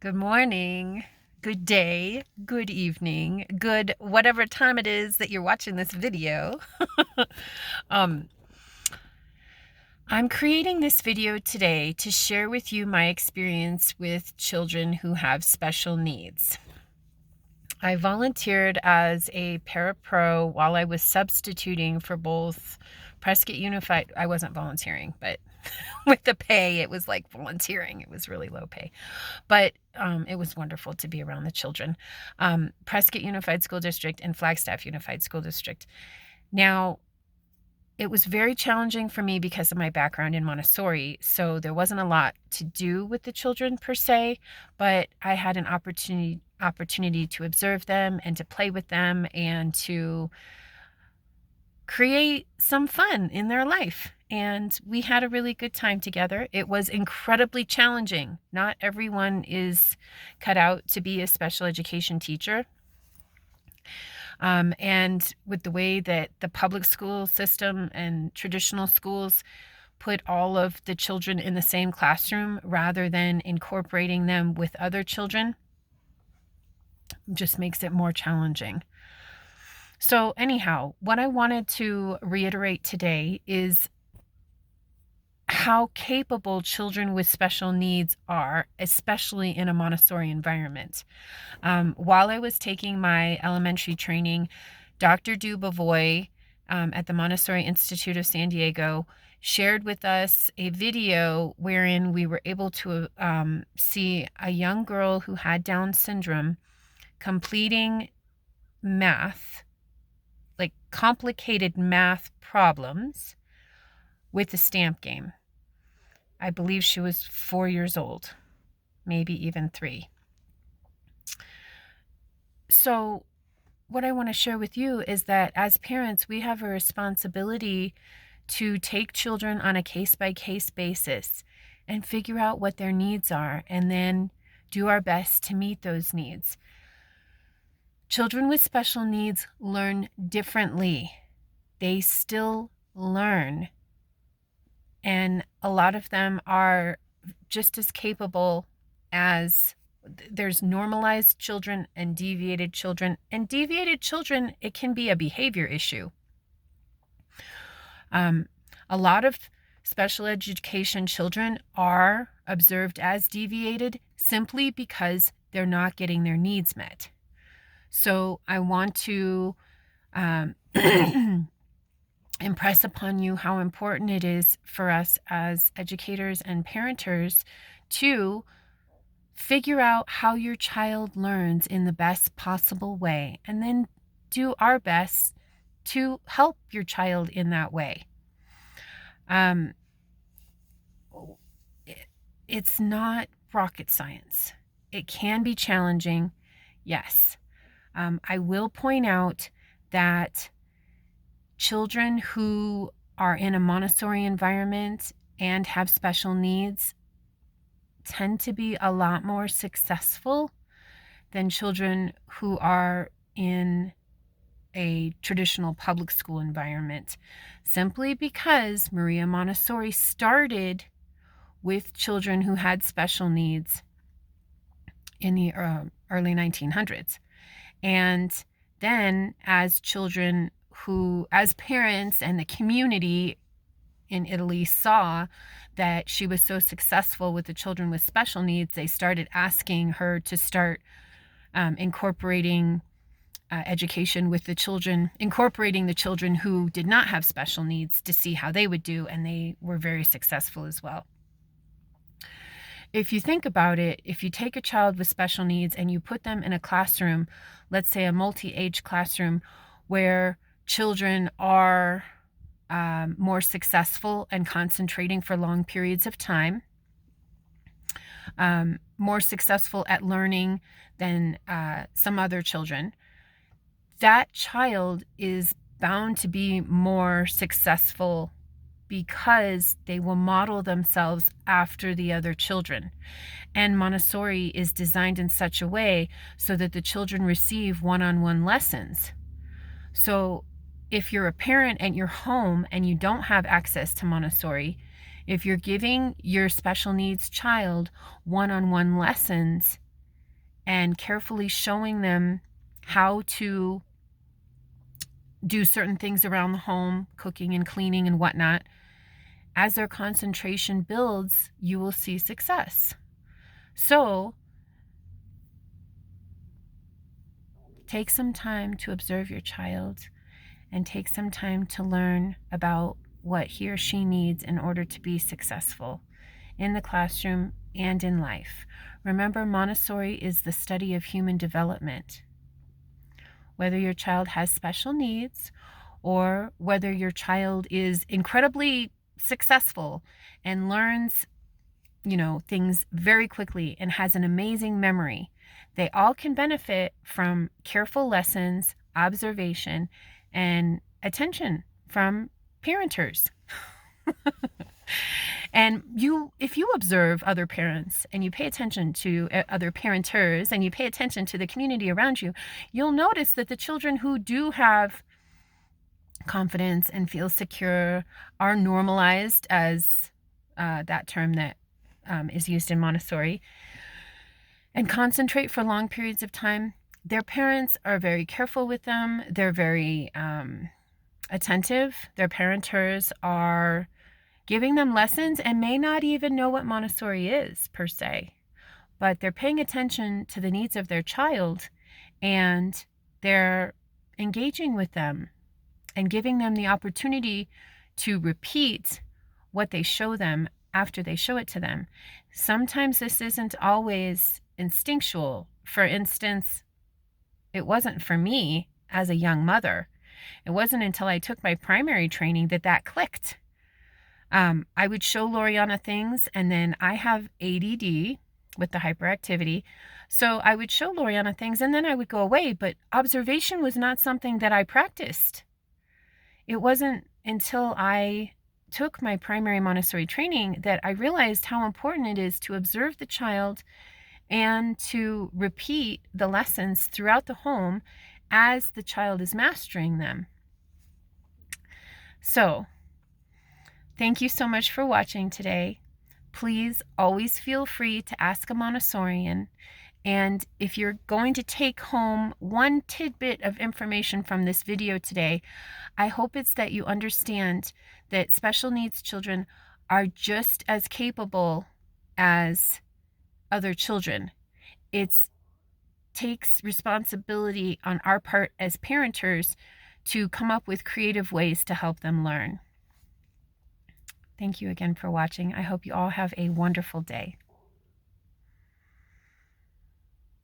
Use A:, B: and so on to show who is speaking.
A: Good morning, good day, good evening, good whatever time it is that you're watching this video. um, I'm creating this video today to share with you my experience with children who have special needs. I volunteered as a parapro while I was substituting for both Prescott Unified. I wasn't volunteering, but with the pay, it was like volunteering. It was really low pay. But it was wonderful to be around the children. Prescott Unified School District and Flagstaff Unified School District. Now, it was very challenging for me because of my background in Montessori, so there wasn't a lot to do with the children per se, but I had an opportunity to observe them and to play with them and to create some fun in their life. And we had a really good time together. It was incredibly challenging. Not everyone is cut out to be a special education teacher. And with the way that the public school system and traditional schools put all of the children in the same classroom rather than incorporating them with other children, just makes it more challenging. So anyhow, what I wanted to reiterate today is how capable children with special needs are, especially in a Montessori environment. While I was taking my elementary training, Dr. Dubavoy at the Montessori Institute of San Diego shared with us a video wherein we were able to see a young girl who had Down syndrome completing math, like complicated math problems, with the stamp game. I believe she was 4 years old, maybe even 3. So what I want to share with you is that as parents, we have a responsibility to take children on a case-by-case basis and figure out what their needs are and then do our best to meet those needs. Children with special needs learn differently. They still learn. And a lot of them are just as capable as there's normalized children and deviated children. And deviated children, it can be a behavior issue. A lot of special education children are observed as deviated simply because they're not getting their needs met. So I want to impress upon you how important it is for us as educators and parenters to figure out how your child learns in the best possible way, and then do our best to help your child in that way. It's not rocket science. It can be challenging, yes. I will point out that children who are in a Montessori environment and have special needs tend to be a lot more successful than children who are in a traditional public school environment, simply because Maria Montessori started with children who had special needs in the early 1900s. And then as parents and the community in Italy saw that she was so successful with the children with special needs, they started asking her to start incorporating education with the children, incorporating the children who did not have special needs to see how they would do, and they were very successful as well. If you think about it, if you take a child with special needs and you put them in a classroom, let's say a multi-age classroom, where children are more successful and concentrating for long periods of time, more successful at learning than some other children, that child is bound to be more successful because they will model themselves after the other children. And Montessori is designed in such a way so that the children receive one-on-one lessons. So if you're a parent and you're home and you don't have access to Montessori, if you're giving your special needs child one-on-one lessons and carefully showing them how to do certain things around the home, cooking and cleaning and whatnot, as their concentration builds, you will see success. So take some time to observe your child and take some time to learn about what he or she needs in order to be successful in the classroom and in life. Remember, Montessori is the study of human development. Whether your child has special needs or whether your child is incredibly successful and learns, things very quickly and has an amazing memory, they all can benefit from careful lessons, observation, and attention from parenters. And if you observe other parents and you pay attention to other parenters and you pay attention to the community around you, you'll notice that the children who do have confidence and feel secure are normalized, as that term that is used in Montessori, and concentrate for long periods of time. Their parents are very careful with them. They're very attentive. Their parenters are giving them lessons and may not even know what Montessori is per se, but they're paying attention to the needs of their child and they're engaging with them and giving them the opportunity to repeat what they show them after they show it to them. Sometimes this isn't always instinctual. For instance, it wasn't for me as a young mother. It wasn't until I took my primary training that clicked. I would show Loriana things, and then I have ADD with the hyperactivity. So I would show Loriana things and then I would go away, but observation was not something that I practiced. It wasn't until I took my primary Montessori training that I realized how important it is to observe the child and to repeat the lessons throughout the home as the child is mastering them. So, thank you so much for watching today. Please always feel free to ask a Montessorian. And if you're going to take home one tidbit of information from this video today, I hope it's that you understand that special needs children are just as capable as other children. It takes responsibility on our part as parenters to come up with creative ways to help them learn. Thank you again for watching. I hope you all have a wonderful day.